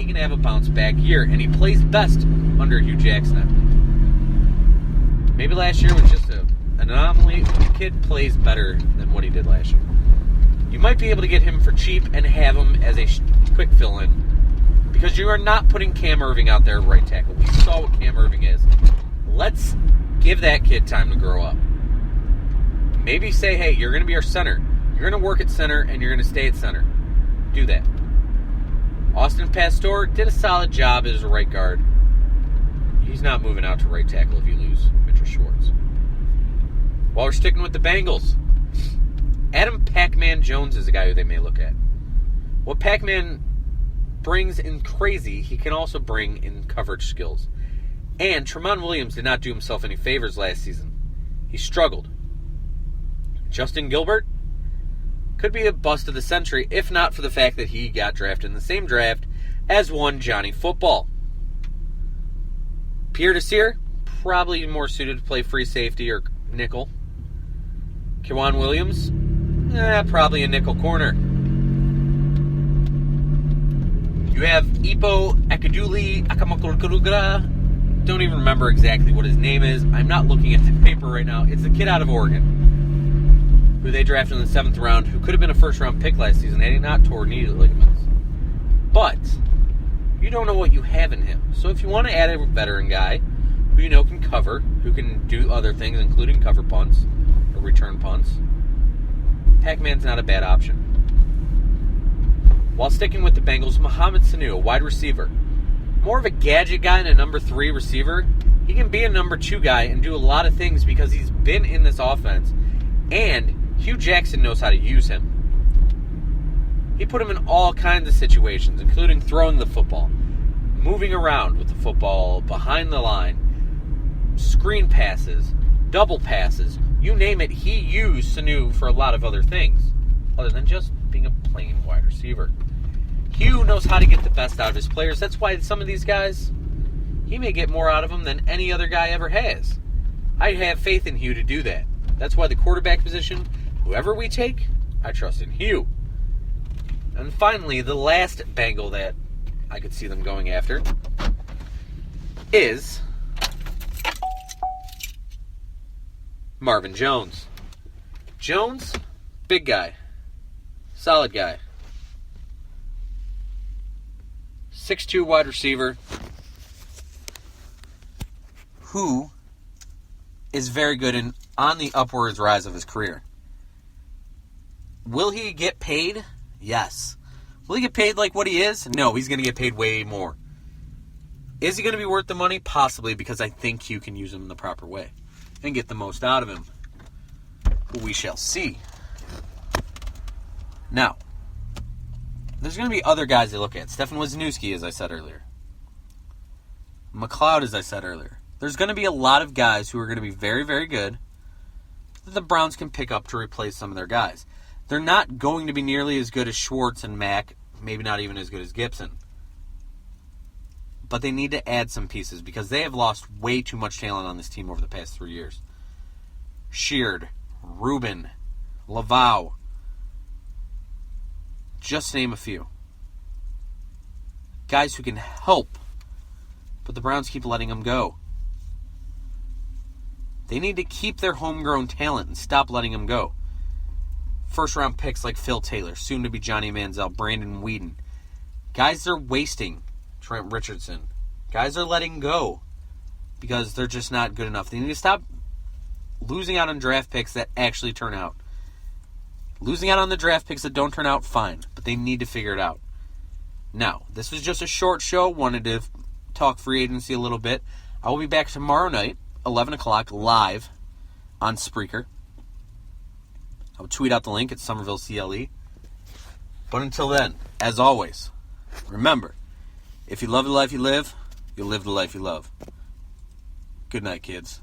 he can have a bounce-back year, and he plays best under Hugh Jackson. Maybe last year was just an anomaly. The kid plays better than what he did last year. You might be able to get him for cheap and have him as a quick fill-in, because you are not putting Cam Irving out there right tackle. We saw what Cam Irving is. Let's give that kid time to grow up. Maybe say, hey, you're going to be our center. You're going to work at center, and you're going to stay at center. Do that. Austin Pastor did a solid job as a right guard. He's not moving out to right tackle if you lose Mitchell Schwartz. While we're sticking with the Bengals, Adam Pac-Man Jones is a guy who they may look at. What Pac-Man brings in crazy, he can also bring in coverage skills. And Tramon Williams did not do himself any favors last season. He struggled. Justin Gilbert could be a bust of the century, if not for the fact that he got drafted in the same draft as one Johnny Football. Pierre Desir, probably more suited to play free safety or nickel. K'Wan Williams, probably a nickel corner. You have Ipo Akaduli Akamakurugra. Don't even remember exactly what his name is. I'm not looking at the paper right now. It's a kid out of Oregon who they drafted in the 7th round, who could have been a first-round pick last season had he not torn knee ligaments. But you don't know what you have in him. So if you want to add a veteran guy who you know can cover, who can do other things, including cover punts or return punts, Pac-Man's not a bad option. While sticking with the Bengals, Mohamed Sanu, a wide receiver. More of a gadget guy and a number 3 receiver. He can be a number 2 guy and do a lot of things because he's been in this offense. And Hugh Jackson knows how to use him. He put him in all kinds of situations, including throwing the football, moving around with the football, behind the line, screen passes, double passes, you name it. He used Sanu for a lot of other things, other than just being a plain wide receiver. Hugh knows how to get the best out of his players. That's why some of these guys, he may get more out of them than any other guy ever has. I have faith in Hugh to do that. That's why the quarterback position, whoever we take, I trust in Hugh. And finally, the last Bengal that I could see them going after is Marvin Jones. Jones, big guy. Solid guy. 6'2" wide receiver who is very good and on the upwards rise of his career. Will he get paid? Yes. Will he get paid like what he is? No, he's going to get paid way more. Is he going to be worth the money? Possibly, because I think you can use him in the proper way and get the most out of him. We shall see. Now, there's going to be other guys they look at. Stefan Wisniewski, as I said earlier. McLeod, as I said earlier. There's going to be a lot of guys who are going to be very, very good that the Browns can pick up to replace some of their guys. They're not going to be nearly as good as Schwartz and Mack, maybe not even as good as Gibson. But they need to add some pieces because they have lost way too much talent on this team over the past 3 years. Sheard, Rubin, Laveau, just to name a few. Guys who can help, but the Browns keep letting them go. They need to keep their homegrown talent and stop letting them go. First-round picks like Phil Taylor, soon to be Johnny Manziel, Brandon Whedon. Guys they're wasting, Trent Richardson. Guys are letting go because they're just not good enough. They need to stop losing out on draft picks that actually turn out. Losing out on the draft picks that don't turn out, fine, but they need to figure it out. Now, this was just a short show. Wanted to talk free agency a little bit. I will be back tomorrow night, 11 o'clock, live on Spreaker. I'll tweet out the link at Somerville CLE. But until then, as always, remember, if you love the life you live, you'll live the life you love. Good night, kids.